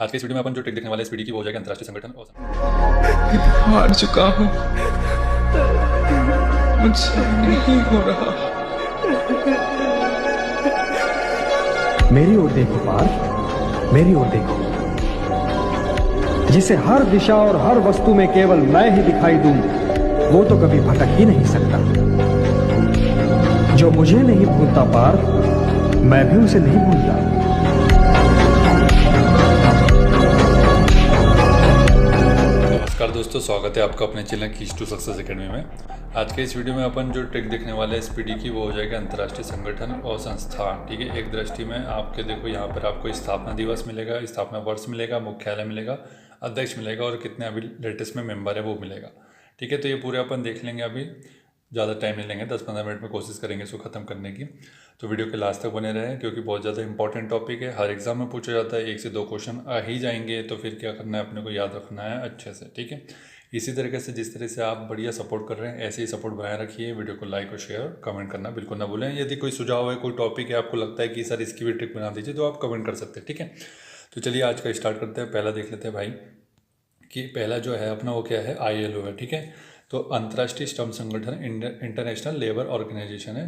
आज के इस वीडियो में अपन जो ट्रिक देखने वाले हैं स्पीडी की वो हो जाएगा अंतर्राष्ट्रीय संगठन और हार चुका हूँ, मुझसे नहीं हो रहा। मेरी ओर देखो पार्थ, मेरी ओर देखो। जिसे हर दिशा और हर वस्तु में केवल मैं ही दिखाई दूं, वो तो कभी भटक ही नहीं सकता। जो मुझे नहीं भूलता पार्थ, मैं भी उसे नहीं भूलता। नमस्कार दोस्तों, स्वागत है आपका अपने channel keys to success academy में। आज के इस वीडियो में अपन जो ट्रिक देखने वाले हैं स्पीडी की वो हो जाएगा अंतर्राष्ट्रीय संगठन और संस्थान। ठीक है, एक दृष्टि में आपके देखो यहाँ पर आपको स्थापना दिवस मिलेगा, स्थापना वर्ष मिलेगा, मुख्यालय मिलेगा, अध्यक्ष मिलेगा और कितने अभी लेटेस्ट में मेंबर है वो मिलेगा। ठीक है, तो ये पूरे अपन देख लेंगे। अभी ज़्यादा टाइम नहीं लेंगे, 10-15 मिनट में कोशिश करेंगे इसको ख़त्म करने की। तो वीडियो के लास्ट तक बने रहें क्योंकि बहुत ज़्यादा इंपॉर्टेंट टॉपिक है। हर एग्जाम में पूछा जाता है, 1 से 2 क्वेश्चन आ ही जाएंगे। तो फिर क्या करना है, अपने को याद रखना है अच्छे से। ठीक है, इसी तरीके से जिस तरह से आप बढ़िया सपोर्ट कर रहे हैं ऐसे ही सपोर्ट बनाए रखिए। वीडियो को लाइक और शेयर कमेंट करना बिल्कुल ना भूलें। यदि कोई सुझाव है, कोई टॉपिक है, आपको लगता है कि सर इसकी भी ट्रिक बना दीजिए, तो आप कमेंट कर सकते हैं। ठीक है, तो चलिए आज का स्टार्ट करते हैं। पहला देख लेते हैं भाई कि पहला जो है अपना वो क्या है, ILO है। ठीक है, तो अंतर्राष्ट्रीय श्रम संगठन इंटरनेशनल लेबर ऑर्गेनाइजेशन है।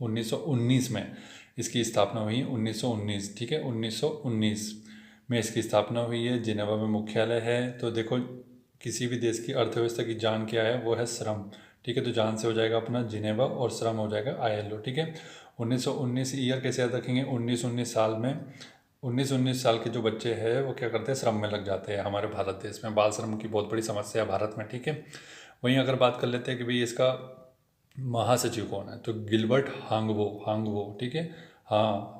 1919 में इसकी स्थापना हुई। 1919, ठीक है, 1919 में इसकी स्थापना हुई है। जिनेवा में मुख्यालय है। तो देखो, किसी भी देश की अर्थव्यवस्था की जान क्या है, वो है श्रम। ठीक है, तो जान से हो जाएगा अपना जिनेवा और श्रम हो जाएगा ILO। ठीक है, 1919 ईयर कैसे याद रखेंगे, 1919 साल में 19 साल के जो बच्चे हैं वो क्या करते हैं, श्रम में लग जाते हैं। हमारे भारत देश में बाल श्रम की बहुत बड़ी समस्या है भारत में। ठीक है, वहीं अगर बात कर लेते हैं कि भाई इसका महासचिव कौन है, तो गिलबर्ट हांगवो। ठीक है, हाँ,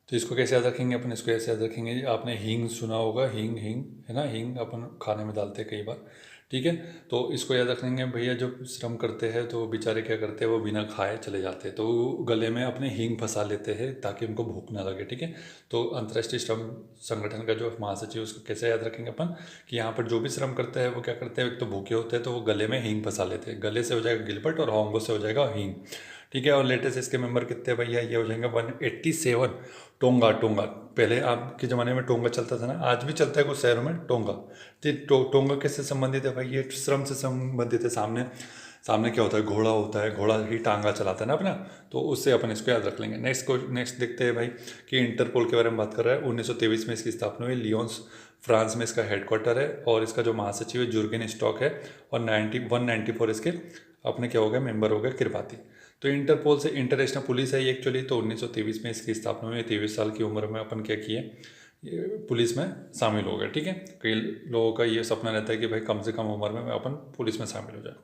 तो इसको कैसे याद रखेंगे अपन, इसको ऐसे याद रखेंगे। आपने हींग सुना होगा, हींग हींग है ना, हींग अपन खाने में डालते हैं कई बार। ठीक है, तो इसको याद रखेंगे। भैया जो श्रम करते हैं तो बेचारे क्या करते हैं, वो बिना खाए चले जाते हैं, तो वो गले में अपने हींग फंसा लेते हैं ताकि उनको भूख ना लगे। ठीक है, तो अंतर्राष्ट्रीय श्रम संगठन का जो महासचिव, उसको कैसे याद रखेंगे अपन कि यहाँ पर जो भी श्रम करते हैं वो क्या करते हैं, एक तो भूखे होते हैं तो वो गले में हींग फंसा लेते हैं। गले से हो जाएगा गिलबर्ट और होंगो से हो जाएगा हींग। ठीक है, और लेटेस्ट इसके मेंबर कितने हैं भैया, ये हो जाएंगे 187। टोंगा पहले आपके ज़माने में टोंगा चलता था ना, आज भी चलता है कुछ शहरों में टोंगा। तो टोंगा किससे संबंधित है भाई, ये श्रम से संबंधित है। सामने सामने क्या होता है, घोड़ा होता है, घोड़ा ही टांगा चलाता है ना अपना, तो उससे अपन इसको याद रख लेंगे। नेक्स्ट देखते हैं भाई कि इंटरपोल के बारे में बात कर रहा है। 1923 में इसकी स्थापना हुई। लियोन्स फ्रांस में इसका हेडक्वार्टर है और इसका जो महासचिव है जुर्गेन स्टॉक है। और 194 इसके अपने क्या हो गए, मेंबर हो गए किरबाती। तो इंटरपोल से इंटरनेशनल पुलिस है ये एक्चुअली। तो 1923 में इसकी स्थापना हुई। 23 साल की उम्र में अपन क्या किए, पुलिस में शामिल हो गए। ठीक है, कई लोगों का ये सपना रहता है कि भाई कम से कम उम्र में अपन पुलिस में शामिल हो जाए।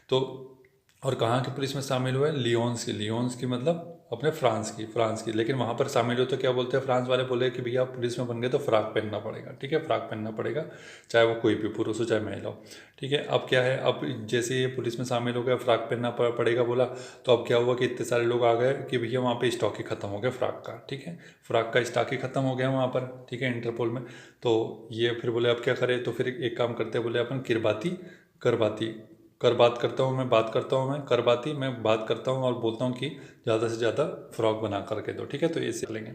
तो और कहाँ की पुलिस में शामिल हुए, लियोन्स की मतलब अपने फ्रांस की। लेकिन वहाँ पर शामिल हो तो क्या बोलते हैं, फ्रांस वाले बोले कि भैया आप पुलिस में बन गए तो फ्रॉक पहनना पड़ेगा। ठीक है, फ्रॉक पहनना पड़ेगा, चाहे वो कोई भी पुरुष हो चाहे महिला हो। ठीक है, अब क्या है, अब जैसे ये पुलिस में शामिल हो गया, फ्रॉक पहनना पड़ेगा बोला, तो अब क्या हुआ कि इतने सारे लोग आ गए कि भैया वहाँ पे स्टॉक ही खत्म हो गया फ्रॉक का। ठीक है, फ्रॉक का स्टॉक ही खत्म हो गया वहाँ पर। ठीक है, इंटरपोल में। तो ये फिर बोले अब क्या करें, तो फिर एक काम करते बोले अपन करबाती कर बात करता हूँ मैं, बात करता हूँ और बोलता हूँ कि ज़्यादा से ज़्यादा फ्रॉक बना करके दो। ठीक है, तो ये सीख लेंगे,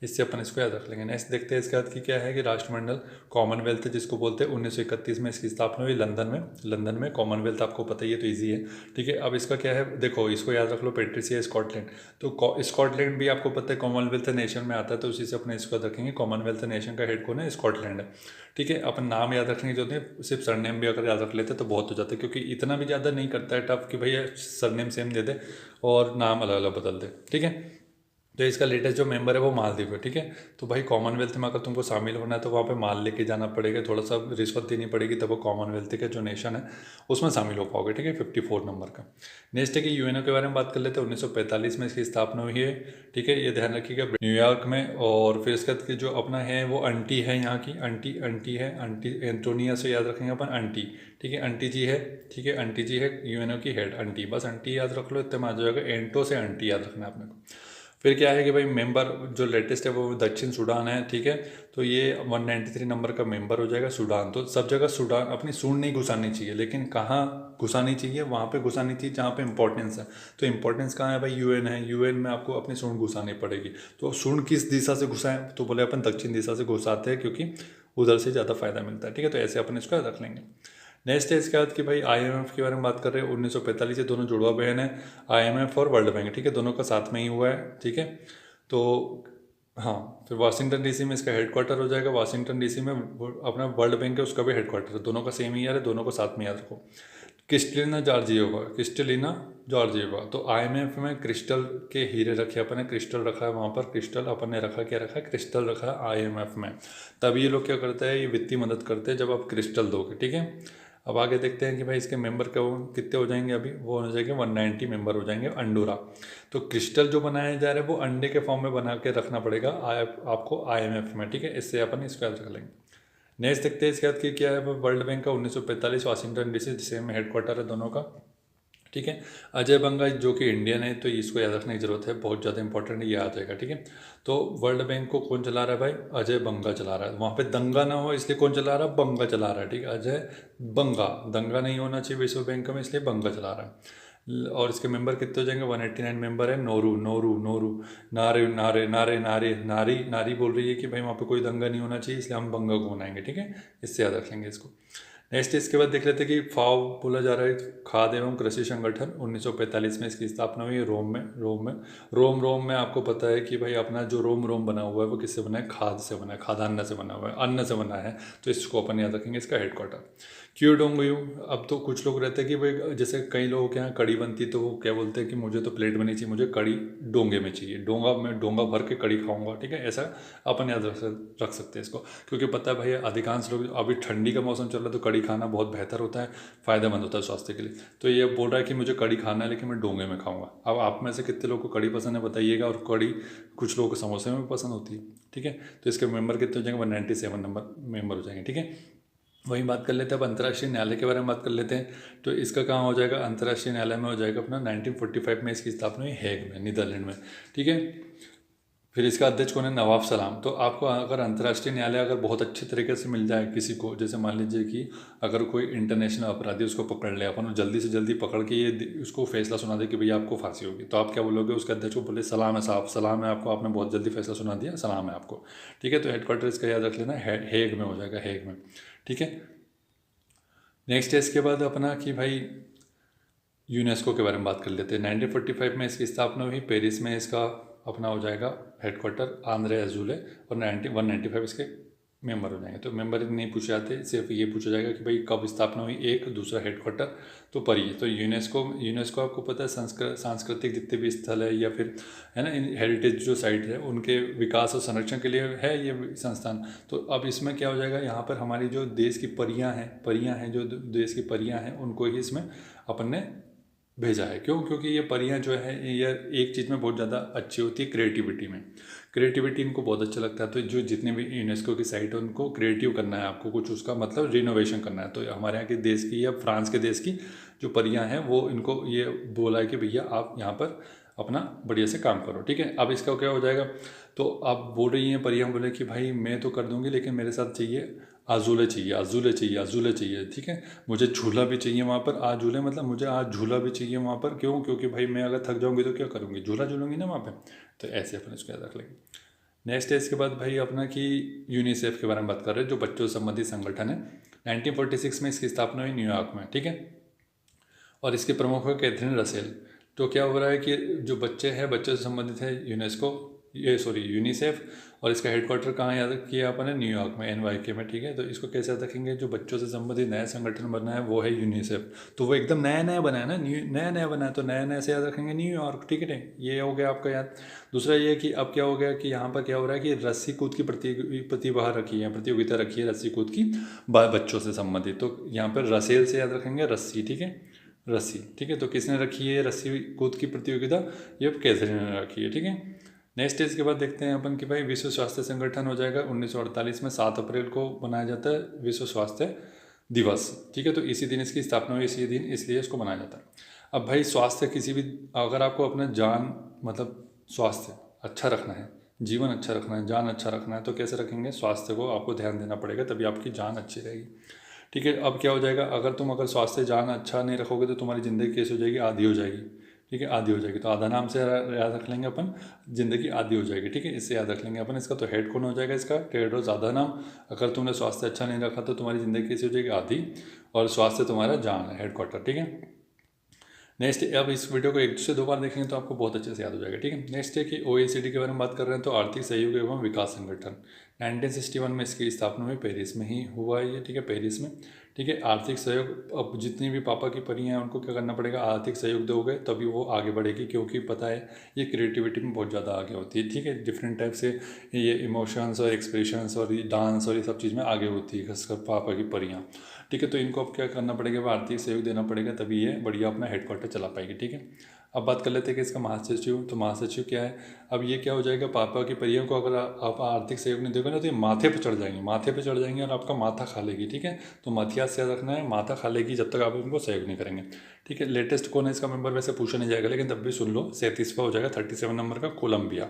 इससे अपन इसको याद रख लेंगे। नेक्स्ट देखते हैं इसके बाद की क्या है कि राष्ट्रमंडल कॉमनवेल्थ है जिसको बोलते हैं। 1931 में इसकी स्थापना हुई लंदन में। कॉमनवेल्थ आपको पता ही है, तो ईजी है। ठीक है, अब इसका क्या है, देखो इसको याद रख लो, पेट्रिसिया स्कॉटलैंड। तो स्कॉटलैंड भी आपको पता है कॉमनवेल्थ नेशन में आता है, तो उसी से अपने इसको याद रखेंगे। कॉमनवेल्थ नेशन का हेड कौन है, स्कॉटलैंड है। ठीक है, अपन नाम याद रखने की जरूरत नहीं, सिर्फ सरनेम भी अगर याद रख लेते तो बहुत हो जाता है, क्योंकि इतना भी ज़्यादा नहीं करता है टफ कि भैया सरनेम सेम दे दे और नाम अलग अलग बदल दे। ठीक है, तो इसका लेटेस्ट जो मेंबर है वो मालदीव है। ठीक है, तो भाई कॉमनवेल्थ में अगर तुमको शामिल होना है तो वहाँ पे माल लेके जाना पड़ेगा, थोड़ा सा रिश्वत देनी पड़ेगी, तब वो कॉमनवेल्थ के जो नेशन है उसमें शामिल हो पाओगे। ठीक है, 54 नंबर का। नेक्स्ट है कि यूएनओ के बारे में बात कर लेते हैं। 1945 में इसकी स्थापना हुई है। ठीक है, ये ध्यान रखिएगा, न्यूयॉर्क में। और फिर इसके बाद जो अपना है वो अंटी है, यहाँ की अंटी है, अंटी एंटोनिया से याद रखेंगे अपन, अंटी। ठीक है, अंटी जी है। ठीक है, अंटी जी है यूएनओ की हेड, अंटी, बस अंटी याद रख लो, इतने में आ जाएगा। एंटो से अंटी याद रखना है अपने को। फिर क्या है कि भाई मेंबर जो लेटेस्ट है वो दक्षिण सूडान है, ठीक है। तो ये 193 नंबर का मेंबर हो जाएगा सूडान। तो सब जगह सूडान अपनी सूंड नहीं घुसानी चाहिए, लेकिन कहाँ घुसानी चाहिए, वहाँ पे घुसानी चाहिए जहाँ पे इंपॉर्टेंस है। तो इंपॉर्टेंस कहाँ है भाई, यूएन है, यूएन में आपको अपनी सूंड घुसानी पड़ेगी। तो सूंड किस दिशा से घुसाएं, तो बोले अपन दक्षिण दिशा से घुसाते हैं, क्योंकि उधर से ज़्यादा फायदा मिलता है, ठीक है। तो ऐसे अपन इसको रख लेंगे। नेक्स्ट है इसके बाद कि भाई आईएमएफ के बारे में बात कर रहे हैं। 1945 से दोनों जुड़वा बहन है, आईएमएफ और वर्ल्ड बैंक, ठीक है, दोनों का साथ में ही हुआ है, ठीक है। तो हाँ, फिर वाशिंगटन डीसी में इसका हेडक्वार्टर हो जाएगा। वाशिंगटन डीसी में अपना वर्ल्ड बैंक है, उसका भी हेडक्वार्टर है। दोनों का सेम ईयर है, दोनों को साथ में याद रखो। Kristalina Georgieva, Kristalina Georgieva. तो आईएमएफ में क्रिस्टल के हीरे रखे अपन ने, क्रिस्टल रखा है वहाँ पर, क्रिस्टल अपन ने रखा, क्या रखा है, क्रिस्टल रखा है आईएमएफ में। तब ये लोग क्या करते हैं, ये वित्तीय मदद करते हैं जब आप क्रिस्टल दोगे, ठीक है। अब आगे देखते हैं कि भाई इसके मेंबर कितने हो जाएंगे। अभी वो हो जाएंगे 190 मेंबर हो जाएंगे अंडोरा। तो क्रिस्टल जो बनाया जा रहा है वो अंडे के फॉर्म में बना के रखना पड़ेगा आपको आईएमएफ में, ठीक है। इससे अपन इसको याद रख लेंगे। नेक्स्ट देखते हैं इसके बाद कि क्या है, वर्ल्ड बैंक का 1945 वाशिंगटन डीसी सेम हेडक्वार्टर है दोनों का, ठीक है। अजय बंगा जो कि इंडियन है, तो इसको याद रखने की जरूरत है, बहुत ज़्यादा इंपॉर्टेंट है, ये आ जाएगा, ठीक है। तो वर्ल्ड बैंक को कौन चला रहा है भाई, अजय बंगा चला रहा है। वहाँ पे दंगा ना हो इसलिए कौन चला रहा है, बंगा चला रहा है, ठीक है। अजय बंगा, दंगा नहीं होना चाहिए विश्व बैंक में, इसलिए बंगा चला रहा है। और इसके मेंबर कितने हो जाएंगे, 189 मेंबर है। नोरू नोरू नोरू, नारे नारे नारे नारे, नारी नारी बोल रही है कि भाई वहाँ पे कोई दंगा नहीं होना चाहिए, इसलिए हम बंगा को बनाएंगे, ठीक है। इससे याद रख लेंगे इसको। नेक्स्ट इसके बाद देख लेते हैं कि फाओ बोला जा रहा है, खाद्य एवं कृषि संगठन। 1945 में इसकी स्थापना हुई रोम में। रोम में आपको पता है कि भाई अपना जो रोम बना हुआ है वो किससे बना है, खाद से बना है, खाद्यान्न से बना हुआ है, अन्न से बना है। तो इसको अपन याद रखेंगे, इसका हेडक्वार्टर। क्यों डोंगयू, अब तो कुछ लोग रहते हैं कि भाई जैसे कई लोगों के यहाँ कड़ी बनती है तो वो क्या बोलते हैं कि मुझे तो प्लेट बनी चाहिए, मुझे कड़ी डोंगे में चाहिए, मैं डोंगा भर के कड़ी खाऊंगा, ठीक है। ऐसा अपन याद रख सकते हैं इसको, क्योंकि पता है भाई अधिकांश लोग, अभी ठंडी का मौसम चल रहा है तो कड़ी खाना बहुत बेहतर होता है, फ़ायदेमंद होता है स्वास्थ्य के लिए। तो ये बोल रहा है कि मुझे कड़ी खाना है लेकिन मैं डोंगे में खाऊंगा। अब आप में से कितने लोगों को कड़ी पसंद है बताइएगा, और कड़ी कुछ लोगों को समोसे में भी पसंद होती है, ठीक है। तो इसके मेंबर कितने हो जाएंगे, 197 नंबर मेंबर हो जाएंगे, ठीक है। वहीं बात कर लेते हैं, अब अंतर्राष्ट्रीय न्यायालय के बारे में बात कर लेते हैं। तो इसका कहाँ हो जाएगा, अंतर्राष्ट्रीय न्यायालय में हो जाएगा अपना 1945 में इसकी स्थापना हुई हेग में, नीदरलैंड में, ठीक है। फिर इसका अध्यक्ष कौन है, नवाब सलाम। तो आपको अगर अंतर्राष्ट्रीय न्यायालय अगर बहुत अच्छे तरीके से मिल जाए किसी को, जैसे मान लीजिए कि अगर कोई इंटरनेशनल अपराधी उसको पकड़ ले, अपन जल्दी से जल्दी पकड़ के ये उसको फैसला सुना दे कि भैया आपको फांसी होगी, तो आप क्या बोलोगे, उसके अध्यक्ष को बोले सलाम है साहब, सलाम है आपको, आपने बहुत जल्दी फैसला सुना दिया, सलाम है आपको, ठीक है। तो हेडक्वार्टर इसका याद रख लेना, हेग में हो जाएगा, हेग में, ठीक है। नेक्स्ट है इसके बाद अपना कि भाई यूनेस्को के बारे में बात कर लेते हैं। 1945 में इसकी स्थापना हुई, पेरिस में इसका अपना हो जाएगा हेडक्वार्टर, आंद्रे अजूले, और 195 इसके मेंबर हो जाएंगे। तो मेंबर नहीं पूछे जाते, सिर्फ ये पूछा जाएगा कि भाई कब स्थापना हुई, एक, दूसरा हेडक्वार्टर, तो परिए। तो यूनेस्को आपको पता है सांस्कृतिक जितने भी स्थल है या फिर है ना हेरिटेज जो साइट है उनके विकास और संरक्षण के लिए है ये संस्थान। तो अब इसमें क्या हो जाएगा, यहाँ पर हमारी जो देश की परियां हैं जो देश की परियां हैं उनको ही इसमें अपन ने भेजा है। क्यों, क्योंकि ये परियां जो है ये एक चीज़ में बहुत ज़्यादा अच्छी होती है, क्रिएटिविटी इनको बहुत अच्छा लगता है। तो जो जितने भी यूनेस्को की साइट है उनको क्रिएटिव करना है, आपको कुछ उसका मतलब रिनोवेशन करना है। तो हमारे यहाँ के देश की या फ्रांस के देश की जो परियां हैं वो इनको ये बोला है कि भैया आप यहाँ पर अपना बढ़िया से काम करो, ठीक है। अब इसका क्या हो जाएगा, तो आप बोल रही हैं परियां, बोले कि भाई मैं तो कर दूंगी लेकिन मेरे साथ चाहिए आजूले चाहिए, ठीक है। मुझे झूला भी चाहिए वहाँ पर, आजूले मतलब मुझे आज झूला भी चाहिए वहाँ पर। क्यों, क्योंकि भाई मैं अगर थक जाऊँगी तो क्या करूँगी, झूला झूलूंगी ना वहाँ पर। तो ऐसे अपन इसको याद रख लेंगे। नेक्स्ट है इसके बाद भाई अपना कि यूनिसेफ के बारे में बात कर रहे हैं, जो बच्चों से संबंधित संगठन है। 1946 में इसकी स्थापना हुई न्यूयॉर्क में, ठीक है। और इसके प्रमुख है कैथरीन रसेल। तो क्या हो रहा है कि जो बच्चे हैं, बच्चों से संबंधित है यूनिसेफ, और इसका हेडक्वार्टर कहाँ याद किया अपन ने, न्यूयॉर्क में, NYK में, ठीक है। तो इसको कैसे याद रखेंगे, जो बच्चों से संबंधित नया संगठन बना है वो है यूनिसेफ। तो वो एकदम नया बना है ना, नया बना है, तो नया से याद रखेंगे न्यूयॉर्क, ठीक है। ये हो गया आपका याद। दूसरा ये कि अब क्या हो गया कि यहाँ पर क्या हो रहा है कि रस्सी कूद की प्रतियोगिता रखी है रस्सी कूद की बच्चों से संबंधित। तो यहाँ पर रसेल से याद रखेंगे रस्सी, ठीक है, रस्सी, ठीक है। तो किसने रखी है रस्सी कूद की प्रतियोगिता, ये कैथरीन ने रखी है, ठीक है। नेक्स्ट इसके बाद देखते हैं अपन कि भाई विश्व स्वास्थ्य संगठन हो जाएगा 1948 में, 7 अप्रैल को बनाया जाता है विश्व स्वास्थ्य दिवस, ठीक है। तो इसी दिन इसकी स्थापना हुई, इसी दिन इसलिए इसको मनाया जाता है। अब भाई स्वास्थ्य किसी भी, अगर आपको अपना जान मतलब स्वास्थ्य अच्छा रखना है, जीवन अच्छा रखना है, जान अच्छा रखना है, तो कैसे रखेंगे? स्वास्थ्य को आपको ध्यान देना पड़ेगा, तभी आपकी जान अच्छी रहेगी। ठीक है, अब क्या हो जाएगा, अगर स्वास्थ्य जान अच्छा नहीं रखोगे तो तुम्हारी ज़िंदगी कैसे हो जाएगी? आधी हो जाएगी। ठीक है, आधी हो जाएगी, तो आधा नाम से याद रख लेंगे अपन, ज़िंदगी आधी हो जाएगी। ठीक है, इससे याद रख लेंगे अपन इसका। तो हेड कौन हो जाएगा इसका? टेड्रोस अधानम। अगर तुमने स्वास्थ्य अच्छा नहीं रखा तो तुम्हारी ज़िंदगी कैसी हो जाएगी? आधी। और स्वास्थ्य तुम्हारा जान है, हेडक्वार्टर। ठीक है, नेक्स्ट, अब इस वीडियो को 1 से 2 बार देखेंगे तो आपको बहुत अच्छे से याद हो जाएगा। ठीक है, नेक्स्ट है कि OECD के बारे में बात कर रहे हैं, तो आर्थिक सहयोग एवं विकास संगठन। 1961 में इसकी स्थापना हुई, पेरिस में ही हुआ है ये। ठीक है, पेरिस में। ठीक है, आर्थिक सहयोग, अब जितनी भी पापा की परी हैं उनको क्या करना पड़ेगा? आर्थिक सहयोग दोगे तभी वो आगे बढ़ेगी, क्योंकि पता है ये क्रिएटिविटी में बहुत ज़्यादा आगे होती है। ठीक है, डिफरेंट टाइप से ये इमोशंस और एक्सप्रेशंस और ये डांस और ये सब चीज़ में आगे होती है, खासकर पापा की परियाँ। ठीक है, तो इनको अब क्या करना पड़ेगा? आर्थिक सहयोग देना पड़ेगा, तभी ये बढ़िया अपना हेडक्वार्टर चला पाएगी। ठीक है, अब बात कर लेते हैं कि इसका महासचिव। तो महासचिव क्या है? अब ये क्या हो जाएगा? पापा की परियों को अगर आप आर्थिक सहयोग नहीं दोगे ना तो ये माथे पे चढ़ जाएंगे, माथे पे चढ़ जाएंगे और आपका माथा खा लेगी। ठीक है, तो मथिया से याद रखना है, माथा खा लेगी जब तक आप इनको सहयोग नहीं करेंगे। ठीक है, लेटेस्ट कौन है इसका मेंबर? वैसे पूछा नहीं जाएगा, लेकिन तब भी सुन लो, 37वां हो जाएगा, 37 नंबर का कोलंबिया।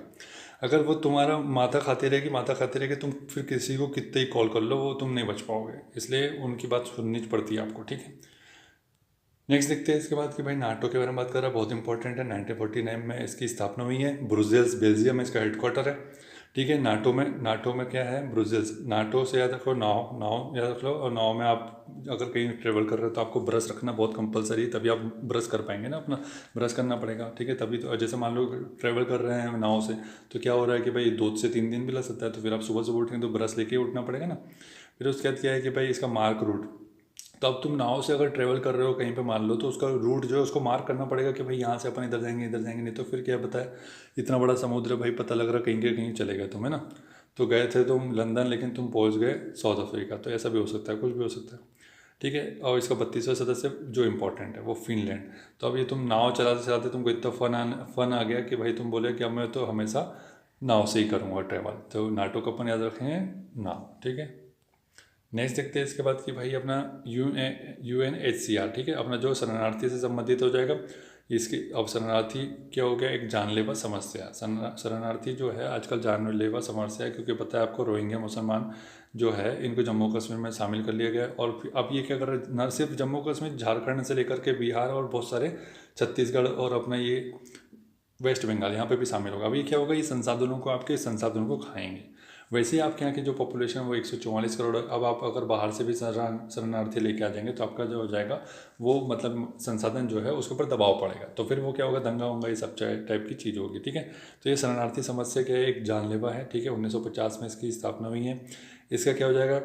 अगर वो तुम्हारा माथा खाती रहेगी, तुम फिर किसी को कितने ही कॉल कर लो, वो तुम नहीं बच पाओगे, इसलिए उनकी बात सुननी पड़ती है आपको। ठीक है, नेक्स्ट देखते हैं इसके बाद कि भाई नाटो के बारे में बात कर रहा है, बहुत इंपॉर्टेंट है। 1949 में इसकी स्थापना हुई है, ब्रुसेल्स बेल्जियम में इसका हेडक्वार्टर है। ठीक है, नाटो में क्या है? ब्रुसेल्स। नाटो से याद रखो, नाव याद रख लो, और नाव में आप अगर कहीं ट्रेवल कर रहे हो तो आपको ब्रश रखना बहुत कंपलसरी है, तभी आप ब्रश कर पाएंगे ना, अपना ब्रश करना पड़ेगा। ठीक है, तभी तो जैसे मान लो ट्रेवल कर रहे हैं नाव से, तो क्या हो रहा है कि भाई 2 से 3 दिन भी लग सकता है, तो फिर आप सुबह सुबह उठेंगे तो ब्रश लेके उठना पड़ेगा ना। फिर उसके बाद क्या है कि भाई इसका मार्क रूट, तो अब तुम नाव से अगर ट्रेवल कर रहे हो कहीं पे मान लो, तो उसका रूट जो है उसको मार्क करना पड़ेगा कि भाई यहाँ से अपन इधर जाएंगे, नहीं तो फिर क्या पता है, इतना बड़ा समुद्र भाई, पता लग रहा कहीं के कहीं चले गए तुम, है ना। तो गए थे तुम लंदन, लेकिन तुम पहुँच गए साउथ अफ्रीका, तो ऐसा भी हो सकता है, कुछ भी हो सकता है। ठीक है, और इसका 32वां सदस्य जो इंपॉर्टेंट है वो फिनलैंड। तो अब ये तुम नाव चलाते चलाते तुमको इतना फन आ गया कि भाई तुम बोले कि अब मैं तो हमेशा नाव से ही करूँगा ट्रैवल, तो नाटो का अपन याद रखेंगे, नाव। ठीक है, नेक्स्ट देखते हैं इसके बाद कि भाई अपना UNHCR। ठीक है, अपना जो शरणार्थी से संबंधित हो जाएगा इसकी। अब शरणार्थी क्या हो गया? एक जानलेवा समस्या। शरणार्थी जो है आजकल जानलेवा समस्या है, क्योंकि पता है आपको, रोहिंग्या मुसलमान जो है इनको जम्मू कश्मीर में शामिल कर लिया गया है। और अब ये क्या कर रहे हैं? न सिर्फ जम्मू कश्मीर, झारखंड से लेकर के बिहार और बहुत सारे छत्तीसगढ़ और अपना ये वेस्ट बंगाल, यहाँ पे भी शामिल होगा। अब ये क्या होगा? ये संसाधनों को, आपके संसाधनों को खाएंगे। वैसे ही आपके यहाँ की जो पॉपुलेशन है वो 144 करोड़ है। अब आप अगर बाहर से भी शरणार्थी लेके आ जाएंगे तो आपका जो हो जाएगा वो मतलब संसाधन जो है उसके ऊपर दबाव पड़ेगा, तो फिर वो क्या होगा? दंगा होगा, ये सब टाइप की चीज़ होगी। ठीक है, तो ये शरणार्थी समस्या क्या है? एक जानलेवा है। ठीक है, 1950 में इसकी स्थापना हुई है। इसका क्या हो जाएगा?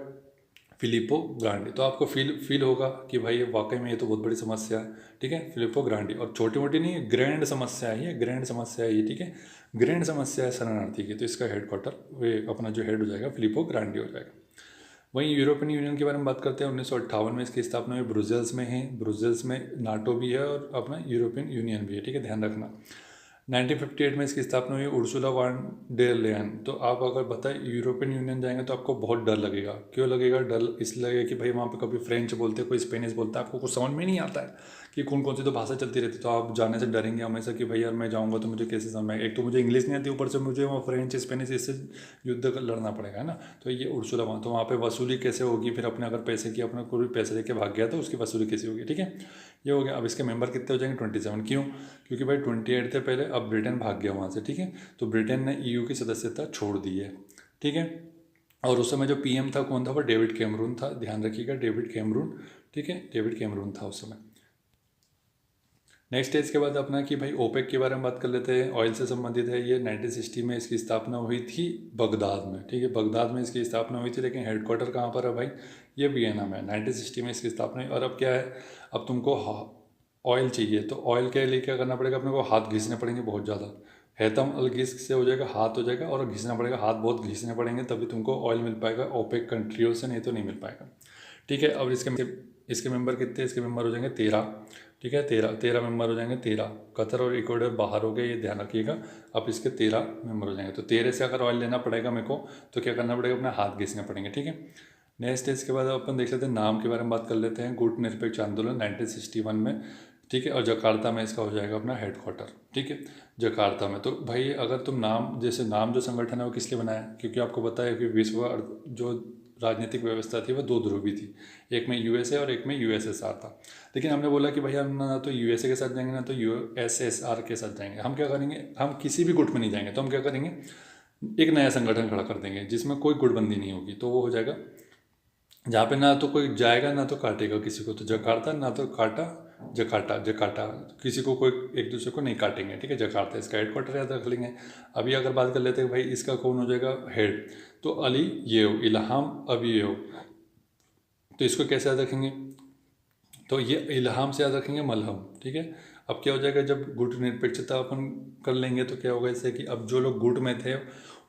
फिलिपो ग्रांडी। तो आपको फील होगा कि भाई वाकई में ये तो बहुत बड़ी समस्या है। ठीक है, फिलिपो ग्रांडी, और छोटी मोटी नहीं, ग्रैंड समस्या है ये, ग्रैंड समस्या है ये। ठीक है, ग्रैंड समस्या है शरणार्थी की, तो इसका हेडक्वार्टर वे अपना जो हेड हो जाएगा फिलिपो ग्रांडी हो जाएगा। वहीं यूरोपियन यूनियन के बारे में बात करते हैं, 1958 में इसकी स्थापना हुई, ब्रुसेल्स में है। ब्रुसेल्स में नाटो भी है और अपना यूरोपियन यूनियन भी है। ठीक है, ध्यान रखना। 1958 में इसकी स्थापना हुई, उर्सुला वॉन डेर लेयन। तो आप अगर बताएं यूरोपियन यूनियन जाएंगे तो आपको बहुत डर लगेगा। क्यों लगेगा डर? इसलिए लगेगा कि भाई वहाँ पे कभी फ्रेंच बोलते हैं, कोई स्पेनिश बोलता है, आपको कुछ समझ में नहीं आता है कि कौन कौन सी तो भाषा चलती रहती, तो आप जाने से डरेंगे हमेशा कि भाई यार मैं जाऊँगा तो मुझे कैसे समझ में आएगा। एक तो मुझे इंग्लिश नहीं आती, ऊपर से मुझे वहाँ फ्रेंच स्पेनिश इससे युद्ध लड़ना पड़ेगा, है ना। तो ये उर्सुला वहाँ, तो वहाँ पर वसूली कैसे होगी? फिर अपने अगर पैसे की, अपना कोई पैसे लेके भाग गया तो उसकी वसूली कैसे होगी? ठीक है, ये हो गया। अब इसके मेंबर कितने हो जाएंगे? 27। क्यों? क्योंकि भाई 28 थे पहले, अब ब्रिटेन भाग गया वहाँ से। ठीक है, तो ब्रिटेन ने EU की सदस्यता छोड़ दी है। ठीक है, और उस समय जो PM था कौन था? वो डेविड कैमरून था, ध्यान रखिएगा, डेविड कैमरून। ठीक है, डेविड कैमरून था उस समय। नेक्स्ट स्टेज के बाद अपना कि भाई ओपेक के बारे में बात कर लेते हैं, ऑयल से संबंधित है ये। 1960 में इसकी स्थापना हुई थी बगदाद में। ठीक है, बगदाद में इसकी स्थापना हुई थी, लेकिन हेडक्वार्टर कहाँ पर है भाई? ये वियना में। 1960 में इसकी स्थापना हुई। और अब क्या है? अब तुमको ऑयल चाहिए, तो ऑयल के लिए क्या करना पड़ेगा? अपने को हाथ घिसने पड़ेंगे बहुत ज़्यादा। हैतम अल घिस से हो जाएगा, हाथ हो जाएगा, और घिसना पड़ेगा, हाथ बहुत घिसने पड़ेंगे, तभी तुमको ऑयल मिल पाएगा ओपेक कंट्रियों से, नहीं तो नहीं मिल पाएगा। ठीक है, अब इसके मेंबर कितने? इसके मेंबर हो जाएंगे 13। ठीक है, 13 मेंबर हो जाएंगे। 13 कतर और इक्वाडोर बाहर हो गए, ये ध्यान रखिएगा। अब इसके 13 मेंबर हो जाएंगे। तो 13 से अगर ऑयल लेना पड़ेगा मेरे को, तो क्या करना पड़ेगा? अपने हाथ घिसने पड़ेंगे। ठीक है, नेक्स्ट इसके बाद अपन देख लेते हैं, नाम के बारे में बात कर लेते हैं। गुट निरपेक्ष आंदोलन 1961 में ठीक है। और जकार्ता में इसका हो जाएगा अपना हेड क्वार्टर, ठीक है, जकार्ता में। तो भाई अगर तुम नाम, जैसे नाम जो संगठन है वो किस लिए बनाया, क्योंकि आपको पता है कि विश्व जो राजनीतिक व्यवस्था थी वो दो ध्रुवी थी, एक में यूएसए और एक में यूएसएसआर था। लेकिन हमने बोला कि भाई हम ना तो यूएसए के साथ जाएंगे ना तो यूएसएसआर के साथ जाएंगे। हम क्या करेंगे, हम किसी भी गुट में नहीं जाएंगे, तो हम क्या करेंगे, एक नया संगठन खड़ा कर देंगे जिसमें कोई गुटबंदी नहीं होगी। तो वो हो जाएगा जहाँ पे ना तो कोई जाएगा ना तो काटेगा किसी को, तो जकार्ता, ना तो काटा जकार्ता, जकार्ता, किसी को कोई एक दूसरे को नहीं काटेंगे, ठीक है। जकार्ता इसका हेड क्वार्टर याद रख लेंगे। अभी अगर बात कर लेते हैं भाई इसका कौन हो जाएगा हेड, तो अली ये हो, इल्हाम अभी ये हो, तो इसको कैसे याद रखेंगे, तो ये इल्हाम से याद रखेंगे मलहम, ठीक है। अब क्या हो जाएगा, जब गुट निरपेक्षता अपन कर लेंगे तो क्या होगा, इससे कि अब जो लोग गुट में थे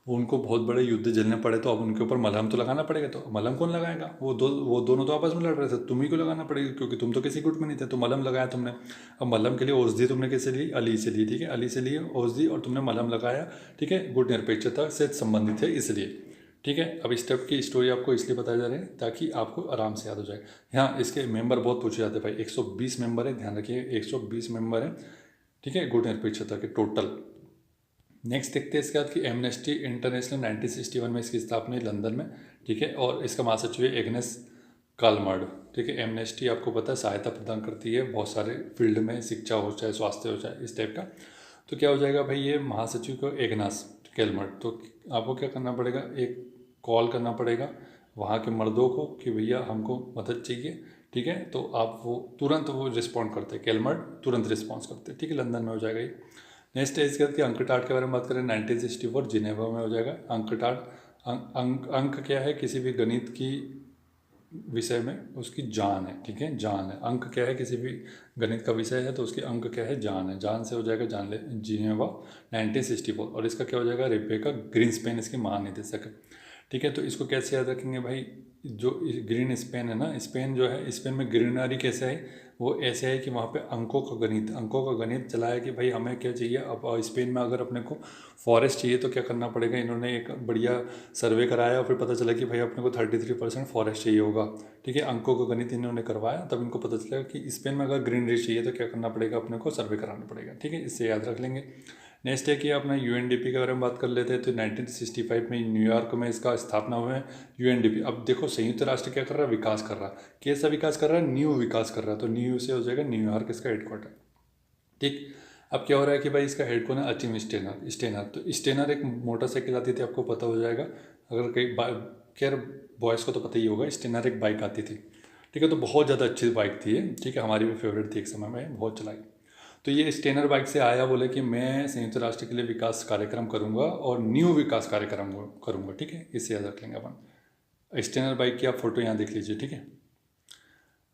उनको बहुत बड़े युद्ध झेलने पड़े, तो अब उनके ऊपर मलहम तो लगाना पड़ेगा। तो मलहम कौन लगाएगा, वो दोनों तो आपस में लड़ रहे थे, तुम्ही को लगाना पड़ेगा क्योंकि तुम तो किसी गुट में नहीं थे, तो मलहम लगाया तुमने। अब मलहम के लिए औषधि तुमने किससे ली, अली से ली, ठीक है, अली से लिए औषधि और तुमने मलहम लगाया, ठीक है, गुट निरपेक्षता से संबंधित है इसलिए, ठीक है। अब इस टाइप की स्टोरी आपको इसलिए बताए जा रहे हैं ताकि आपको आराम से याद हो जाए। यहाँ इसके मेंबर बहुत पूछे जाते हैं भाई, 120 मेंबर है, ध्यान रखिए 120 मेंबर है, ठीक है, गुट निरपेक्षता के टोटल। नेक्स्ट देखते हैं इसके बाद कि एमनेस्टी इंटरनेशनल 1961 में इसकी स्थापना हुई लंदन में, ठीक है, और इसका महासचिव है एग्नेस कालमर्ड, ठीक है। एमनेस्टी आपको पता है सहायता प्रदान करती है बहुत सारे फील्ड में, शिक्षा हो चाहे स्वास्थ्य हो चाहे इस टाइप का। तो क्या हो जाएगा भाई, ये महासचिव को एग्नास कैलमर्ड, तो आपको क्या करना पड़ेगा, एक कॉल करना पड़ेगा वहाँ के मर्दों को कि भैया हमको मदद चाहिए, ठीक है, तो आप वो तुरंत वो रिस्पॉन्ड करते हैं, कैलमर्ड तुरंत रिस्पॉन्स करते हैं, ठीक है, लंदन में हो जाएगा ये। नेक्स्ट है इसके बाद कि अंकटाड के बारे में बात करें, 1964 जिनेवा में हो जाएगा अंकटाड। अंक क्या है, किसी भी गणित की विषय में उसकी जान है, ठीक है, जान है। अंक क्या है, किसी भी गणित का विषय है तो उसकी अंक क्या है, जान है, जान से हो जाएगा जान ले, जिनेवा 1964। और इसका क्या हो जाएगा, रेबेका ग्रीनस्पैन इसकी महानिदेशक है, ठीक है। तो इसको कैसे याद रखेंगे भाई, जो ग्रीन स्पेन है ना, स्पेन जो है, स्पेन में ग्रीनरी कैसे है, वो ऐसे है कि वहाँ पे अंकों का गणित चलाया कि भाई हमें क्या चाहिए। अब स्पेन में अगर अपने को फॉरेस्ट चाहिए तो क्या करना पड़ेगा, इन्होंने एक बढ़िया सर्वे कराया और फिर पता चला कि भाई अपने को 33% फॉरेस्ट चाहिए होगा, ठीक है। अंकों का गणित इन्होंने करवाया, तब इनको पता चला कि स्पेन में अगर ग्रीनरी चाहिए तो क्या करना पड़ेगा, अपने को सर्वे कराना पड़ेगा, ठीक है, इससे याद रख लेंगे। नेक्स्ट है कि अपना यूएनडीपी के बारे में बात कर लेते हैं, तो 1965 में न्यूयॉर्क में इसका स्थापना हुआ है यूएनडीपी। अब देखो संयुक्त राष्ट्र क्या कर रहा है, विकास कर रहा है, कैसा विकास कर रहा है, न्यू विकास कर रहा है, तो न्यू से हो जाएगा न्यूयॉर्क इसका हेडक्वार्टर, ठीक। अब क्या हो रहा है कि भाई इसका हेड कौन है, अचिम स्टेनर। तो स्टेनर एक मोटरसाइकिल आती थी, आपको पता हो जाएगा, अगर कई खैर बॉयज़ को तो पता ही होगा, स्टेनर एक बाइक आती थी, ठीक है, तो बहुत ज़्यादा अच्छी बाइक थी ये, ठीक है, हमारी भी फेवरेट थी एक समय में, बहुत चलाई। तो ये स्टेनर बाइक से आया, बोले कि मैं संयुक्त राष्ट्र के लिए विकास कार्यक्रम करूंगा और न्यू विकास कार्यक्रम करूंगा, ठीक है, इससे याद रख लेंगे अपन। स्टेनर बाइक की आप फोटो यहाँ देख लीजिए, ठीक है।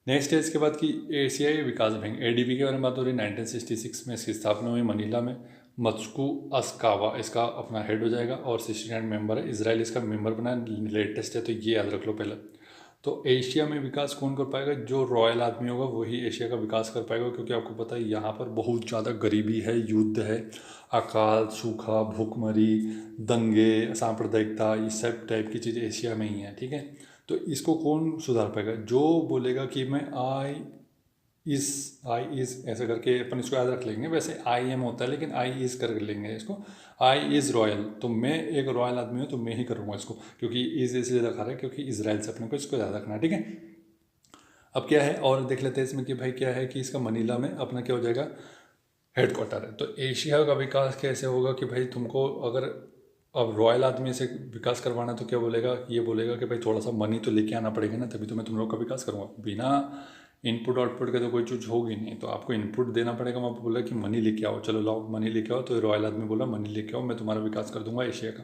नेक्स्ट है इसके बाद कि एशियाई विकास बैंक एडीबी के बारे में बात हो रही है। 1966 में इसकी स्थापना हुई मनीला में। मत्सुको अस्कावा इसका अपना हेड हो जाएगा और 69 मेंबर है। इसराइल इसका मेंबर बना, लेटेस्ट है, तो ये याद रख लो पहले। तो एशिया में विकास कौन कर पाएगा, जो रॉयल आदमी होगा वही एशिया का विकास कर पाएगा, क्योंकि आपको पता है यहाँ पर बहुत ज़्यादा गरीबी है, युद्ध है, अकाल, सूखा, भूखमरी, दंगे, सांप्रदायिकता, ये सब टाइप की चीज़ एशिया में ही है, ठीक है। तो इसको कौन सुधार पाएगा, जो बोलेगा कि मैं आई इज़ ऐसा करके अपन इसको याद रख लेंगे। वैसे आई एम होता है लेकिन आई इज़ कर लेंगे इसको, आई इज़ रॉयल, तो मैं एक रॉयल आदमी हूँ तो मैं ही करूँगा इसको, क्योंकि इज़ इसलिए रखा रहा है क्योंकि इसराइल से अपने को इसको याद रखना है, ठीक है। अब क्या है और देख लेते हैं इसमें कि भाई क्या है कि इसका मनीला में अपना क्या हो जाएगा, हेड क्वार्टर है। तो एशिया का विकास कैसे होगा कि भाई तुमको अगर अब रॉयल आदमी से विकास करवाना तो क्या बोलेगा, ये बोलेगा कि भाई थोड़ा सा मनी तो लेके आना पड़ेगा ना, तभी तो मैं तुम लोग का विकास करूँगा। बिना इनपुट आउटपुट के तो कोई चीज़ होगी नहीं, तो आपको इनपुट देना पड़ेगा। मैं बोला कि मनी लेके आओ, चलो लाओ मनी लेके आओ, तो रॉयल आदमी बोला मनी लेके आओ, मैं तुम्हारा विकास कर दूंगा एशिया का,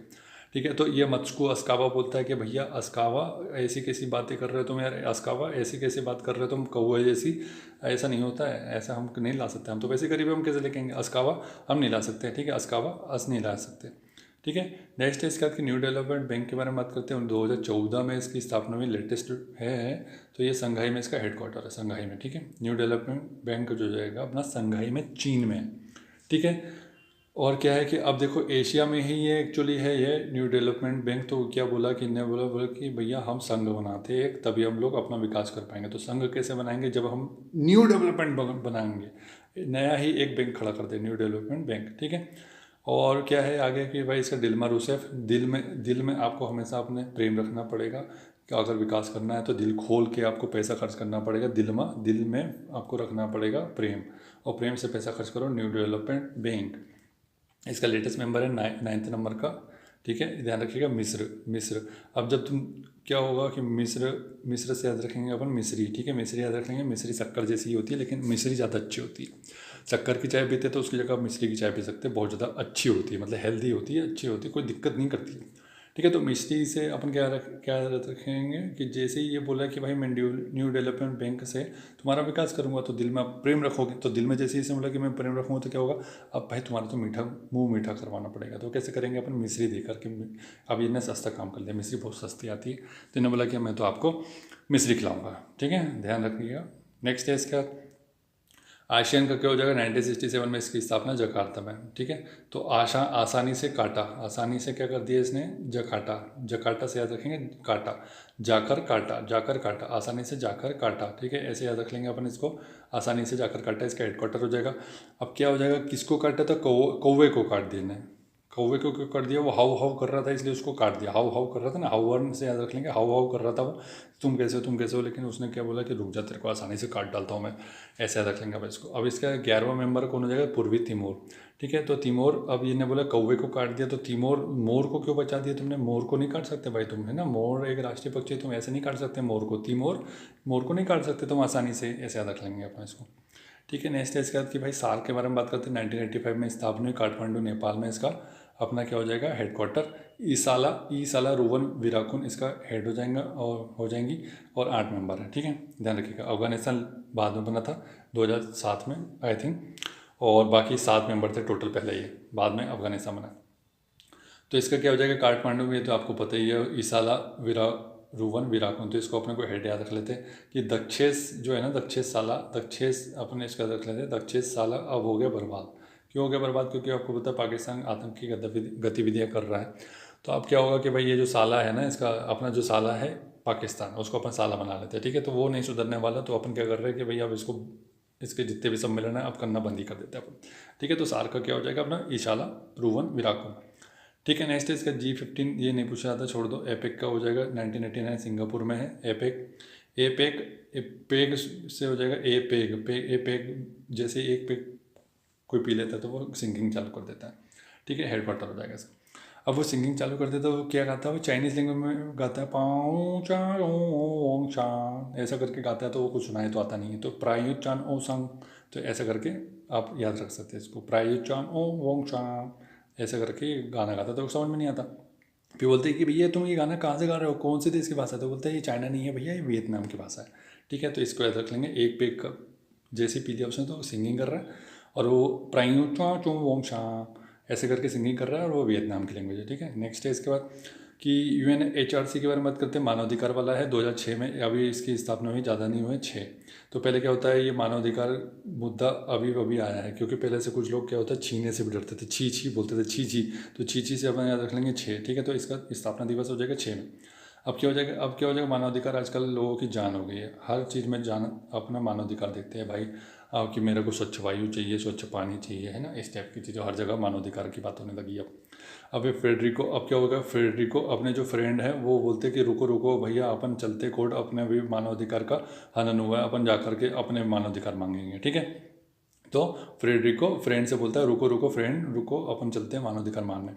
ठीक है। तो ये मत्सुको अस्कावा बोलता है कि भैया अस्कावा ऐसी कैसी बातें कर रहे हो तुम यार, अस्कावा ऐसी कैसी बात कर रहे हो तुम, कौवे जैसी, ऐसा नहीं होता है, ऐसा हम नहीं ला सकते, हम तो वैसे गरीब हम कैसे लेकेंगे, अस्कावा हम नहीं ला सकते, ठीक है, अस्कावा अस नहीं ला सकते, ठीक है। नेक्स्ट है इसके बाद कि न्यू डेवलपमेंट बैंक के बारे में बात करते हैं। 2014 में इसकी स्थापना हुई, लेटेस्ट है, तो ये संघाई में इसका हेडक्वार्टर है, संघाई में, ठीक है। न्यू डेवलपमेंट बैंक जो जाएगा अपना संघाई में, चीन में, ठीक है। और क्या है कि अब देखो एशिया में ही ये एक्चुअली है ये न्यू डेवलपमेंट बैंक। तो क्या बोला कि ने बोला कि भैया हम संघ बनाते हैं एक, तभी हम लोग अपना विकास कर पाएंगे। तो संघ कैसे बनाएंगे, जब हम न्यू डेवलपमेंट बनाएंगे, नया ही एक बैंक खड़ा करते हैं, न्यू डेवलपमेंट बैंक, ठीक है। और क्या है आगे कि भाई इसका दिलमा रूसेफ, दिल में आपको हमेशा अपने प्रेम रखना पड़ेगा कि अगर विकास करना है तो दिल खोल के आपको पैसा खर्च करना पड़ेगा। दिल में आपको रखना पड़ेगा प्रेम, और प्रेम से पैसा खर्च करो, न्यू डेवलपमेंट बैंक। इसका लेटेस्ट मेंबर है 9th नंबर का, ठीक है। ध्यान रखिएगा मिस्र। अब जब तुम क्या होगा कि मिस्र से याद रखेंगे अपन मिस्री, ठीक है। मिस्री याद रखेंगे, मिस्री शक्कर जैसी ही होती है लेकिन मिस्री ज़्यादा अच्छी होती है। शक्कर की चाय पीते तो उसकी जगह आप मिस्री की चाय पी सकते हैं, बहुत ज़्यादा अच्छी होती है, मतलब हेल्दी होती है, अच्छी होती है, कोई दिक्कत नहीं करती है, ठीक है। तो मिस्री से अपन क्या रखेंगे कि जैसे ही ये बोला कि भाई मैं न्यू डेवलपमेंट बैंक से तुम्हारा विकास करूंगा, तो दिल में आप प्रेम रखोगे, तो दिल में जैसे ही इसने बोला कि मैं प्रेम रखूँगा तो क्या होगा, अब भाई तुम्हारा तो मुंह मीठा करवाना पड़ेगा। तो कैसे करेंगे अपन, मिस्री देकर के। अब इन्हें सस्ता काम कर लिया, मिस्री बहुत सस्ती आती है, तो इन्हें बोला कि मैं तो आपको मिस्री खिलाऊंगा, ठीक है, ध्यान रखिएगा। नेक्स्ट है इसका आशियान का क्या हो जाएगा, 1967 में इसकी स्थापना जकार्ता में, ठीक है। तो आसानी से क्या कर दिया इसने, जकार्ता से याद रखेंगे, काटा, जाकर काटा, आसानी से जाकर काटा, ठीक है, ऐसे याद रख लेंगे अपन इसको, आसानी से जाकर काटा, इसका हेडक्वार्टर हो जाएगा। अब क्या हो जाएगा, किसको काटा था, कौवे को काट दिया ने, कौवे को क्यों काट दिया, वो हाउ हाउ कर रहा था इसलिए उसको काट दिया, हाउ हाउ कर रहा था ना, हाउ वर्न से याद रख लेंगे, हाउ हाउ कर रहा था वो, तुम कैसे हो, लेकिन उसने क्या बोला कि रुक जा, तेरे को आसानी से काट डालता हूँ मैं, ऐसे याद रख लेंगे अब इसको। अब इसका 11वां मेंबर कौन हो जाएगा, पूर्वी तिमोर, ठीक है। तो तिमोर, अब ये ने बोला कौवे को काट दिया, तो तिमोर, मोर को क्यों बचा दिया तुमने, मोर को नहीं काट सकते भाई तुम, है ना, मोर एक राष्ट्रीय पक्षी है, तुम ऐसे नहीं काट सकते मोर को, मोर को नहीं काट सकते तुम आसानी से, ऐसे याद रख लेंगे अपन इसको, ठीक है। नेक्स्ट है इसके बाद कि भाई सार्क के बारे में बात करते हैं। 1985 में स्थापना हुई काठमांडू नेपाल में, इसका अपना क्या हो जाएगा, हेडक्वार्टर। ईसाला रोवन विराकुन इसका हेड हो जाएंगी, और 8 मेंबर हैं, ठीक है, ध्यान रखिएगा। अफगानिस्तान बाद में बना था 2007 में आई थिंक, और बाकी 7 मेंबर थे टोटल, पहले ये बाद में अफगानिस्तान बना। तो इसका क्या हो जाएगा, काठमांडू में, तो आपको पता ही है, ईसाला रोवन विराकुन, तो इसको अपने को हेड याद रख लेते हैं कि दक्षेश जो है ना, दक्षेश अपने इसका रख लेते हैं, दक्षेश साला अब हो गया बर्बाद। क्यों हो गया बर्बाद, क्योंकि आपको पता है पाकिस्तान आतंकी गतिविधियाँ कर रहा है। तो अब क्या होगा कि भाई ये जो साला है ना, इसका अपना जो साला है पाकिस्तान, उसको अपन साला बना लेते हैं, ठीक है। तो वो नहीं सुधरने वाला, तो अपन क्या कर रहे हैं कि भाई अब इसको, इसके जितने भी सम्मेलन है अब करना बंद ही कर देते हैं अपन, ठीक है। तो सार्क का क्या हो जाएगा अपना, ईशाला रोवन विराकुन, ठीक है। नेक्स्ट है इसका G15, ये नहीं पूछा जाता, छोड़ दो। एपेक का हो जाएगा 1989 सिंगापुर में है एपेक से हो जाएगा एपेक, जैसे एक पेग कोई पी लेता है तो वो सिंगिंग चालू कर देता है, ठीक है, हेडक्वार्टर हो जाएगा इसका। अब वो सिंगिंग चालू कर देता है, वो क्या गाता है, वो चाइनीज़ लैंग्वेज में गाता है, पाओ चान ओंग चान, ऐसा करके गाता है, तो वो कुछ सुनाई तो आता नहीं है, तो प्रायु चान ओ संग, तो ऐसा करके आप याद रख सकते हैं इसको, प्रायु चान ओ ओंग चान, ऐसा करके गाना गाता, तो समझ में नहीं आता। फिर बोलते हैं कि भैया तुम ये गाना कहाँ से गा रहे हो, कौन से देश की भाषा है, तो बोलते हैं ये चाइना नहीं है भैया, ये वियतनाम की भाषा है, ठीक है। तो इसको याद रख लेंगे, एक पेग का जैसे पी लिया उसने तो सिंगिंग कर रहा है, और वो प्राइयू चुआ चुम वोंग शा ऐसे करके सिंगिंग कर रहा है, और वो वियतनाम की लैंग्वेज है, ठीक है। नेक्स्ट है इसके बाद कि UNHRC के बारे में बात करते हैं, मानवाधिकार वाला है, 2006 में अभी इसकी स्थापना हुई, ज़्यादा नहीं हुए 6। तो पहले क्या होता है, ये मानवाधिकार मुद्दा अभी आया है, क्योंकि पहले से कुछ लोग क्या होता है छीने से भी डरते थे, छी बोलते थे, छी, तो छी से अपन याद रख लेंगे 6, ठीक है। तो इसका स्थापना दिवस हो जाएगा 6 में। अब क्या हो जाएगा मानवाधिकार, आजकल लोगों की जान हो गई है, हर चीज़ में जान अपना मानवाधिकार देखते हैं भाई, कि मेरे को स्वच्छ वायु चाहिए, स्वच्छ पानी चाहिए, है ना, इस टाइप की चीज़ें, हर जगह मानवाधिकार की बात होने लगी अब ये फेडरिको, अब क्या होगा, फेडरिको अपने जो फ्रेंड है वो बोलते कि रुको भैया, अपन चलते कोर्ट, अपने भी मानवाधिकार का हनन हुआ है, अपन जाकर के अपने मानवाधिकार मांगेंगे, ठीक है। तो फ्रेडरिको फ्रेंड से बोलता है रुको फ्रेंड रुको, अपन चलते हैं मानवाधिकार मानने,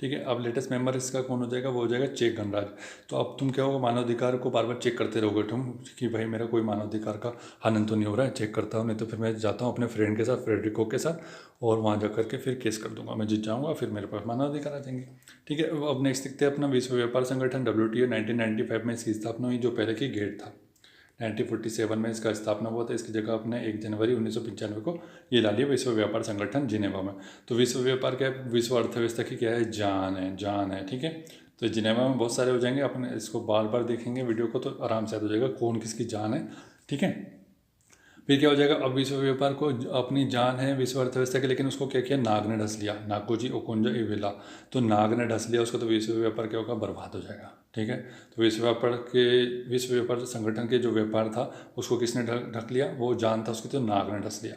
ठीक है। अब लेटेस्ट मेंबर इसका कौन हो जाएगा, वो हो जाएगा चेक गणराज्य। तो अब तुम क्या होगा, मानवाधिकार को बार बार चेक करते रहोगे तुम कि भाई मेरा कोई मानवाधिकार का हनन तो नहीं हो रहा है, चेक करता हूँ, नहीं तो फिर मैं जाता हूँ अपने फ्रेंड के साथ, फ्रेडरिको के साथ, और वहाँ जा करके फिर केस कर दूंगा, मैं जीत जाऊँगा, फिर मेरे पास मानवाधिकार आ जाएंगे, ठीक है। अब नेक्स्ट देखते हैं अपना विश्व व्यापार संगठन WTO, 1995 में इसकी स्थापना हुई, जो पहले की गेट था। 1947 में इसका स्थापना हुआ था, इसकी जगह अपने 1 जनवरी 1995 को ये ला लिया विश्व व्यापार संगठन जिनेवा में। तो विश्व व्यापार क्या है, विश्व अर्थव्यवस्था की क्या है, जान है, ठीक है। तो जिनेवा में बहुत सारे हो जाएंगे, अपन इसको बार बार देखेंगे वीडियो को, तो आराम से याद हो जाएगा कौन किसकी जान है, ठीक है। फिर क्या हो जाएगा, अब विश्व व्यापार को अपनी जान है विश्व अर्थव्यवस्था की, लेकिन उसको क्या किया, नाग ने ढस लिया, नागोजी ओकुंजा इवेला, तो नाग ने ढस लिया उसको, तो विश्व व्यापार क्या होगा, बर्बाद हो जाएगा। ठीक है, तो विश्व व्यापार संगठन के जो व्यापार था उसको किसने ढक लिया, वो जान था उसकी, तो नाग ने ढस लिया।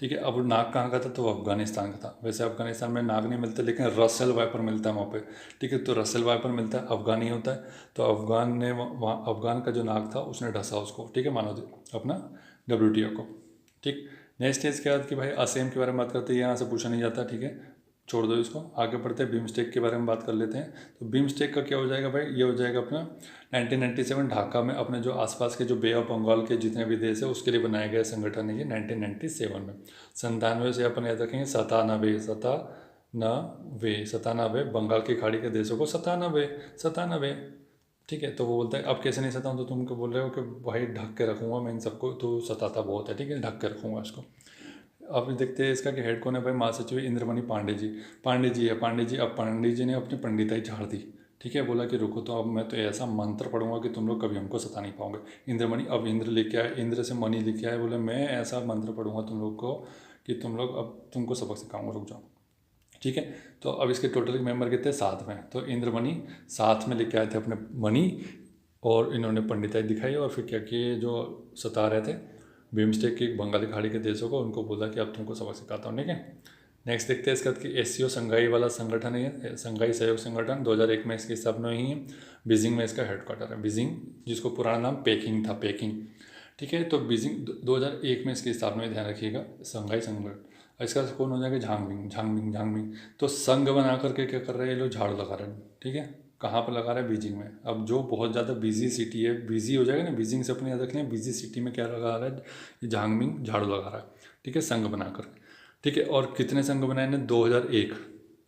ठीक है, अब नाग कहाँ का था, तो अफगानिस्तान का था। वैसे अफगानिस्तान में नाग नहीं मिलते, लेकिन रसेल वाइपर मिलता है वहाँ पे। ठीक है, तो रसेल वाइपर मिलता है, अफगानी होता है, तो अफगान ने वहाँ अफगान का जो नाग था उसने ढसा उसको। ठीक है, मानो अपना WTO को। ठीक, नेक्स्ट है इसके बाद कि भाई असम के बारे में बात करते हैं, यहाँ से पूछा नहीं जाता। ठीक है, छोड़ दो इसको, आगे बढ़ते हैं, बिम्स्टेक के बारे में बात कर लेते हैं। तो बिम्स्टेक का क्या हो जाएगा भाई, ये हो जाएगा अपना 1997 ढाका में, अपने जो आसपास के जो बे ऑफ बंगाल के जितने भी देश है उसके लिए बनाया गया संगठन है ये 1997 में। 97 से अपन याद रखेंगे 97 बंगाल की खाड़ी के देशों को 97। ठीक है, तो वो बोलता है अब कैसे नहीं सताऊँ, तो तुमको बोल रहे हो कि भाई ढक के रखूँगा मैं इन सबको, तो सताता बहुत है। ठीक है, ढक के रखूँगा इसको। अब देखते हैं इसका कि हेड कौन है भाई, महासचिव इंद्रमणि पांडे जी है। अब पांडे जी ने अपनी पंडिताई झाड़ दी। ठीक है, बोला कि रुको, तो अब मैं तो ऐसा मंत्र पढ़ूंगा कि तुम लोग कभी हमको सता नहीं पाओगे। इंद्रमणि, अब इंद्र लेके आए, इंद्र से मणि लेके आए, बोले मैं ऐसा मंत्र पढ़ूंगा तुम लोग को कि तुम लोग, अब तुमको सबक सिखाऊंगा, रुक जाओ। ठीक है, तो अब इसके टोटल मेंबर कितने, 7 में। तो इंद्रमणि 7 में लेके आए थे अपने मणि, और इन्होंने पंडिताई दिखाई, और फिर क्या किए, जो सता रहे थे बिम्स्टेक की बंगाली खाड़ी के देशों को, उनको बोला कि अब तुमको सबक सिखाता हूँ। ठीक है, नेक्स्ट देखते हैं इसका कि SCO संघाई वाला संगठन है, संघाई सहयोग संगठन 2001 में इसकी स्थापना हुई है। बीजिंग में इसका हेडक्वार्टर है, बीजिंग, जिसको पुराना नाम पेकिंग था, पेकिंग। ठीक है, तो बीजिंग 2001 में इसकी स्थापना में, ध्यान रखिएगा, संघाई संगठन। इसका कौन हो जाएगा, झांगमिंग। तो संघ बना करके क्या कर रहे हैं ये लोग, झाड़ू लगा रहे हैं। ठीक है, कहाँ पर लगा रहा है, बीजिंग में। अब जो बहुत ज़्यादा बिजी सिटी है, बिजी हो जाएगा ना, बीजिंग से अपने याद रखें, बिजी सिटी में क्या लगा रहा है, झांगमिंग झाड़ू लगा रहा है। ठीक है, संघ बनाकर। ठीक है, और कितने संघ बनाए ने, 2001।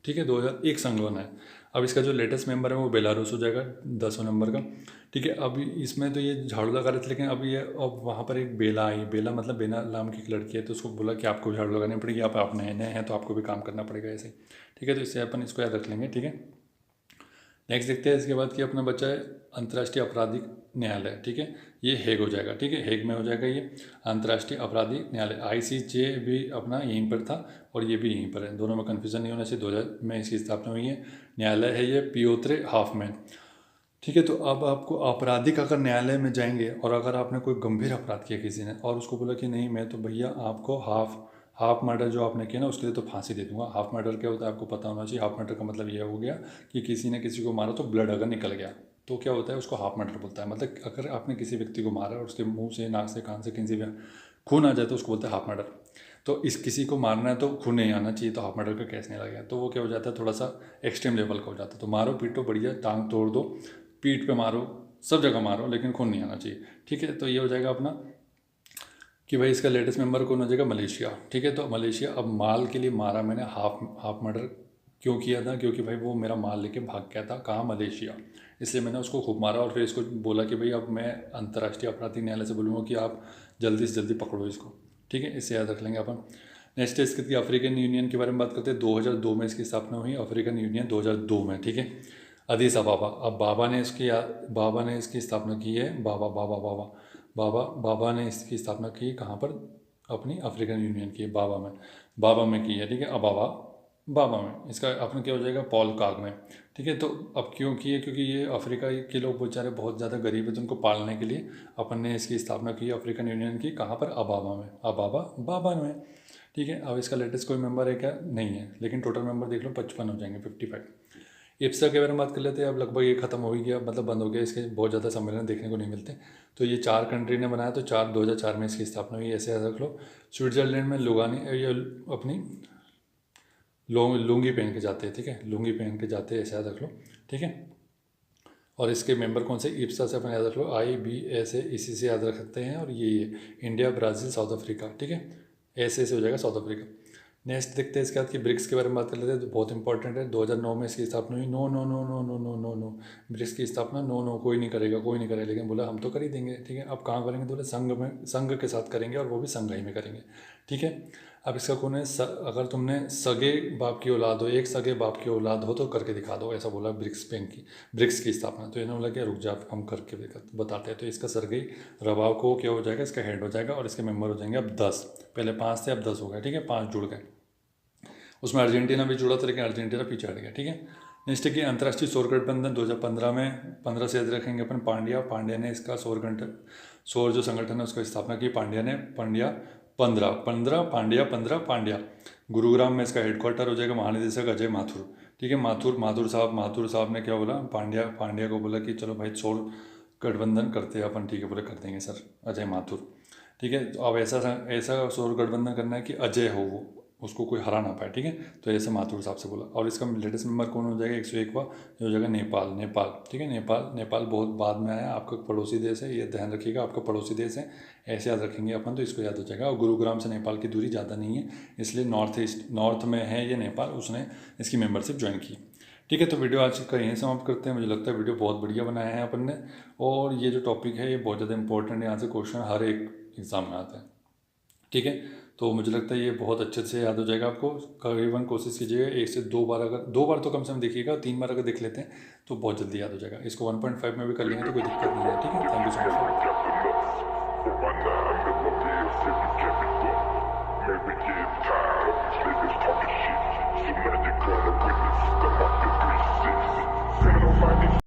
ठीक है, 2001 संघ बना है। अब इसका जो लेटेस्ट मेंबर है वो बेलारूस हो जाएगा 10वें नंबर का। ठीक है, अब इसमें तो ये झाड़ू लगा रहे थे, लेकिन अब ये, अब वहाँ पर एक बेला आई, बेला मतलब बेला नाम की एक लड़की है, तो उसको बोला कि आपको झाड़ू लगानी पड़ेगी, आप नए हैं तो आपको भी काम करना पड़ेगा ऐसे। ठीक है, तो इससे अपन इसको याद रख लेंगे। ठीक है, नेक्स्ट देखते हैं इसके बाद कि अपना बच्चा है अंतर्राष्ट्रीय आपराधिक न्यायालय। ठीक है, ये हेग हो जाएगा। ठीक है, हेग में हो जाएगा ये अंतर्राष्ट्रीय आपराधिक न्यायालय। ICJ भी अपना यहीं पर था और ये भी यहीं पर है, दोनों में कन्फ्यूजन नहीं होना चाहिए। 2000 में इसकी स्थापना हुई है। न्यायालय है ये पियोत्रे हाफमैन। ठीक है, तो अब आपको आपराधिक अगर न्यायालय में जाएंगे और अगर आपने कोई गंभीर अपराध किया किसी ने, और उसको बोला कि नहीं मैं तो भैया आपको हाफ मर्डर जो आपने किया ना उसके लिए तो फांसी दे दूंगा। हाफ मर्डर क्या होता है आपको पता होना चाहिए। हाफ मर्डर का मतलब यह हो गया कि किसी ने किसी को मारा तो ब्लड अगर निकल गया तो क्या होता है, उसको हाफ मर्डर बोलता है। मतलब अगर आपने किसी व्यक्ति को मारा और उसके मुंह से, नाक से, कान से, किसी भी खून आ जाए तो उसको बोलते हैं हाफ मर्डर। तो इस किसी को मारना है तो खून नहीं आना चाहिए, तो हाफ मर्डर का केस नहीं लगेगा। तो वो क्या हो जाता है, थोड़ा सा एक्सट्रीम लेवल का हो जाता है। तो मारो पीटो बढ़िया, टांग तोड़ दो, पीठ पे मारो, सब जगह मारो, लेकिन खून नहीं आना चाहिए। ठीक है, तो ये हो जाएगा अपना कि भाई इसका लेटेस्ट मेंबर कौन हो जाएगा, मलेशिया। ठीक है, तो मलेशिया, अब माल के लिए मारा मैंने, हाफ मर्डर क्यों किया था, क्योंकि भाई वो मेरा माल लेके भाग गया था, कहाँ, मलेशिया, इसलिए मैंने उसको खूब मारा। और फिर इसको बोला कि भाई अब मैं अंतर्राष्ट्रीय आपराधिक न्यायालय से बोलूँगा कि आप जल्दी से जल्दी पकड़ो इसको। ठीक है, इससे याद रख लेंगे अपन। नेक्स्ट है इसकी अफ्रीकन यूनियन के बारे में बात करते हैं। 2002 में इसकी स्थापना हुई, अफ्रीकन यूनियन 2002 में। ठीक है, अदीस अबाबा। अब बाबा ने इसकी स्थापना की है, बाबा ने इसकी स्थापना की कहाँ पर, अपनी अफ्रीकन यूनियन की, बाबा में की है। ठीक है, अब बाबा में इसका अपना क्या हो जाएगा, पॉल काग में। ठीक है, तो अब क्यों की है, क्योंकि ये अफ्रीका के लोग बेचारे बहुत ज़्यादा गरीब है, तो उनको पालने के लिए अपन ने इसकी स्थापना की अफ्रीकन यूनियन की, कहाँ पर, बाबा में। ठीक है, अब इसका लेटेस्ट कोई मेंबर है क्या, नहीं है, लेकिन टोटल मेंबर देख लो 55 हो जाएंगे, 55। इप्सा के बारे में बात कर लेते हैं। अब लगभग ये खत्म हो ही गया, मतलब बंद हो गया, इसके बहुत ज़्यादा सम्मेलन देखने को नहीं मिलते। तो ये 4 कंट्री ने बनाया, तो 2004 में इसकी स्थापना हुई, ऐसे याद रख लो। स्विट्जरलैंड में लुगानी, ये अपनी लुंगी पहन के जाते हैं। ठीक है, लुंगी पहन के जाते हैं, ऐसे याद रख लो। ठीक है, और इसके मेंबर कौन से, इप्सा से अपन याद रख लो, IBSA, इसी से याद रख सकते हैं। और ये इंडिया, ब्राज़ील, साउथ अफ्रीका। ठीक है, ऐसे हो जाएगा साउथ अफ्रीका। नेक्स्ट देखते हैं इसके बाद कि ब्रिक्स के बारे में बात कर लेते हैं, तो बहुत इंपॉर्टेंट है। 2009 में इसकी स्थापना हुई। No no no no no no no no, BRICS की स्थापना नो नो, कोई नहीं करेगा, कोई नहीं करेगा, लेकिन बोला हम तो कर ही देंगे। ठीक है, अब कहाँ करेंगे, तो बोले संघ में, संघ के साथ करेंगे, और वो भी संघाई में करेंगे। ठीक है, अब इसका कौन है, अगर तुमने सगे बाप की औलाद हो, एक सगे बाप की औलाद हो तो करके दिखा दो, ऐसा बोला ब्रिक्स की स्थापना। तो इन्होंने बोला कि रुक जा, हम करके बताते हैं। तो इसका सरगई रवाव को क्या हो जाएगा, इसका हेड हो जाएगा, और इसके मेंबर हो जाएंगे अब 10। पहले 5 थे, अब 10 हो गए। ठीक है, 5 जुड़ गए। उसमें अर्जेंटीना भी जुड़ा था, लेकिन अर्जेंटीना पीछे हट गया। ठीक है, नेक्स्ट है कि अंतर्राष्ट्रीय सौर गठबंधन 2015 में 15 से याद रखेंगे अपन, पांड्या ने इसका सौर जो संगठन है उसकी स्थापना की। पांड्या। गुरुग्राम में इसका हेडक्वार्टर हो जाएगा। महानिदेशक अजय माथुर। ठीक है, माथुर साहब ने क्या बोला, पांड्या को बोला कि चलो भाई सौर गठबंधन करते हैं अपन। ठीक है, बोले कर देंगे सर, अजय माथुर। ठीक है, तो अब ऐसा सौर गठबंधन करना है कि अजय हो, वो उसको कोई हरा ना पाए। ठीक है, तो ऐसे माथुर साहब से बोला। और इसका लेटेस्ट मेंबर कौन हो जाएगा, 101वां, जो हो जाएगा नेपाल। ठीक है, नेपाल बहुत बाद में आया, आपका पड़ोसी देश है, ये ध्यान रखिएगा, आपका पड़ोसी देश है, ऐसे याद रखेंगे अपन, तो इसको याद हो जाएगा। और गुरुग्राम से नेपाल की दूरी ज़्यादा नहीं है, इसलिए नॉर्थ में है ये नेपाल, उसने इसकी मेंबरशिप ज्वाइन की। ठीक है, तो वीडियो आज का यहीं समाप्त करते हैं। मुझे लगता है वीडियो बहुत बढ़िया बनाया है अपन ने, और ये जो टॉपिक है ये बहुत ज़्यादा इंपॉर्टेंट है, यहाँ से क्वेश्चन हर एक एग्ज़ाम में आता है। ठीक है, तो मुझे लगता है ये बहुत अच्छे से याद हो जाएगा आपको। करीबन कोशिश कीजिएगा 1 से 2 बार, अगर 2 बार तो कम से कम देखिएगा, 3 बार अगर देख लेते हैं तो बहुत जल्दी याद हो जाएगा। इसको 1.5 में भी कर लेंगे तो कोई दिक्कत नहीं है। ठीक है, थैंक यू सो मच।